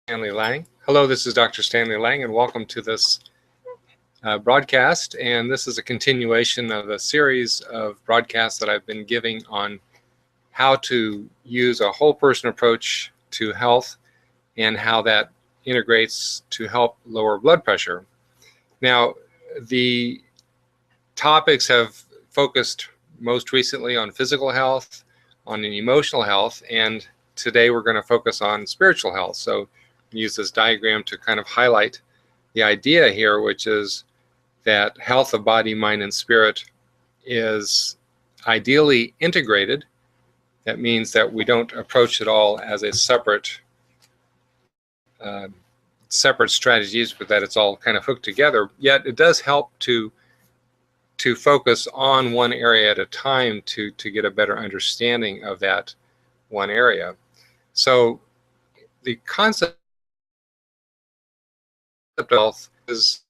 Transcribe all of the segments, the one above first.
Stanley Lang. Hello, this is Dr. Stanley Lang, and welcome to this broadcast. And this is a continuation of a series of broadcasts that I've been giving on how to use a whole person approach to health and how that integrates to help lower blood pressure. Now, the topics have focused most recently on physical health, on emotional health, and today we're going to focus on spiritual health. So use this diagram to kind of highlight the idea here, which is that health of body, mind, and spirit is ideally integrated. That means that we don't approach it all as a separate strategies, but that it's all kind of hooked together. Yet it does help to focus on one area at a time to get a better understanding of that one area. So the concept of health is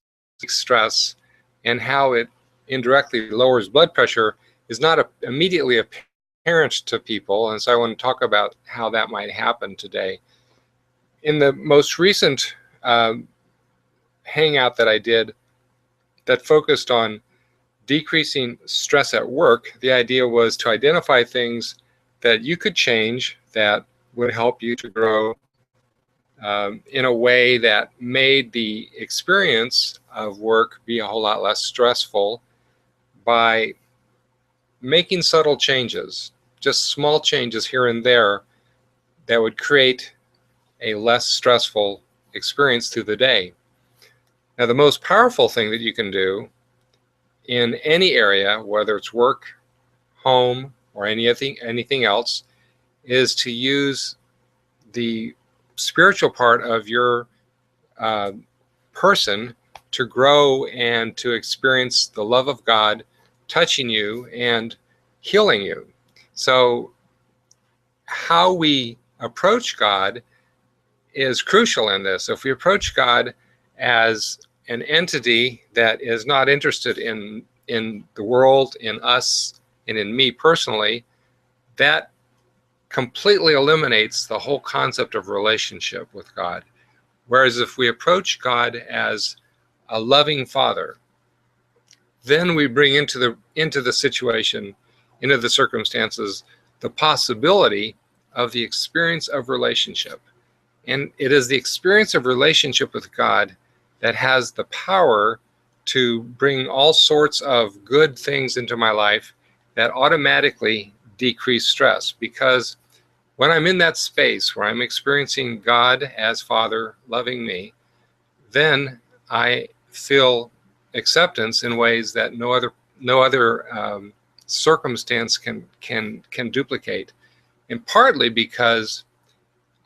stress, and how it indirectly lowers blood pressure is not immediately apparent to people, and so I want to talk about how that might happen today. In the most recent hangout that I did that focused on decreasing stress at work, the idea was to identify things that you could change that would help you to grow in a way that made the experience of work be a whole lot less stressful by making subtle changes, just small changes here and there that would create a less stressful experience through the day. Now, the most powerful thing that you can do in any area, whether it's work, home, or anything else, is to use the spiritual part of your person to grow and to experience the love of God touching you and healing you. So how we approach God is crucial in this. If we approach God as an entity that is not interested in the world, in us, and in me personally, that completely eliminates the whole concept of relationship with God. Whereas if we approach God as a loving Father, then we bring into the situation, into the circumstances, the possibility of the experience of relationship. And it is the experience of relationship with God that has the power to bring all sorts of good things into my life that automatically decrease stress. Because when I'm in that space where I'm experiencing God as Father loving me, then I feel acceptance in ways that no other circumstance can duplicate. And partly because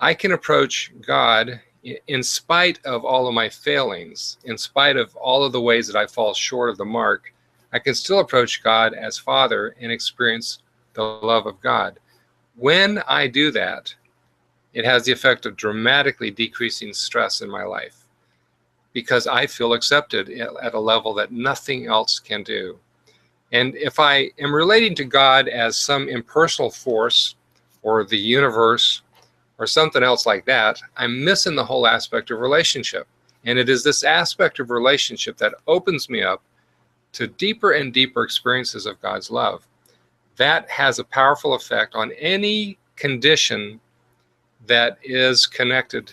I can approach God in spite of all of my failings, in spite of all of the ways that I fall short of the mark. I can still approach God as Father and experience the love of God. When I do that, it has the effect of dramatically decreasing stress in my life because I feel accepted at a level that nothing else can do. And if I am relating to God as some impersonal force or the universe or something else like that, I'm missing the whole aspect of relationship. And it is this aspect of relationship that opens me up to deeper and deeper experiences of God's love. That has a powerful effect on any condition that is connected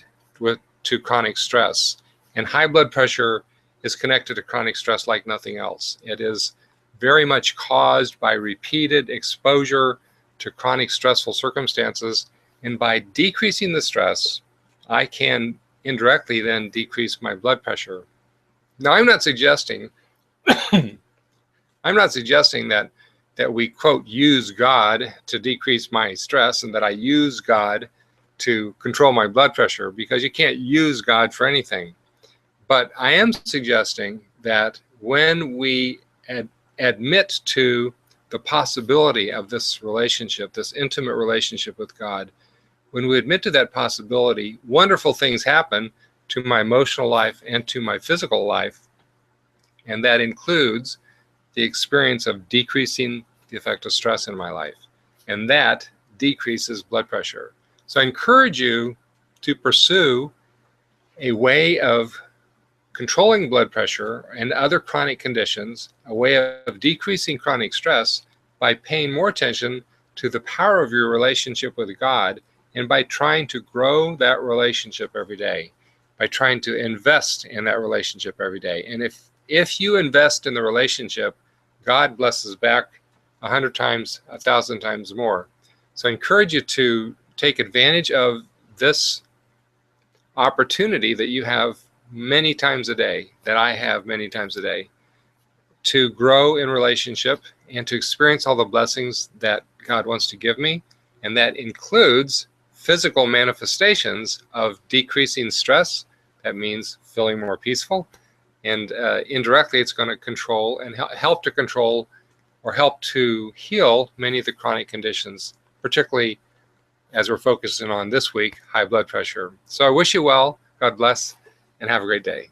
to chronic stress. And high blood pressure is connected to chronic stress like nothing else. It is very much caused by repeated exposure to chronic stressful circumstances. And by decreasing the stress, I can indirectly then decrease my blood pressure. Now, I'm not suggesting that we, quote, use God to decrease my stress and that I use God to control my blood pressure, because you can't use God for anything. But I am suggesting that when we admit to the possibility of this relationship, this intimate relationship with God, when we admit to that possibility, wonderful things happen to my emotional life and to my physical life. And that includes the experience of decreasing the effect of stress in my life. And that decreases blood pressure. So I encourage you to pursue a way of controlling blood pressure and other chronic conditions, a way of decreasing chronic stress by paying more attention to the power of your relationship with God, and by trying to grow that relationship every day, by trying to invest in that relationship every day. And if you invest in the relationship, God blesses back 100 times, 1,000 times more. So I encourage you to take advantage of this opportunity that you have many times a day, that I have many times a day, to grow in relationship and to experience all the blessings that God wants to give me. And that includes physical manifestations of decreasing stress. That means feeling more peaceful. And indirectly, it's going to control and help to control or help to heal many of the chronic conditions, particularly as we're focusing on this week, high blood pressure. So I wish you well, God bless, and have a great day.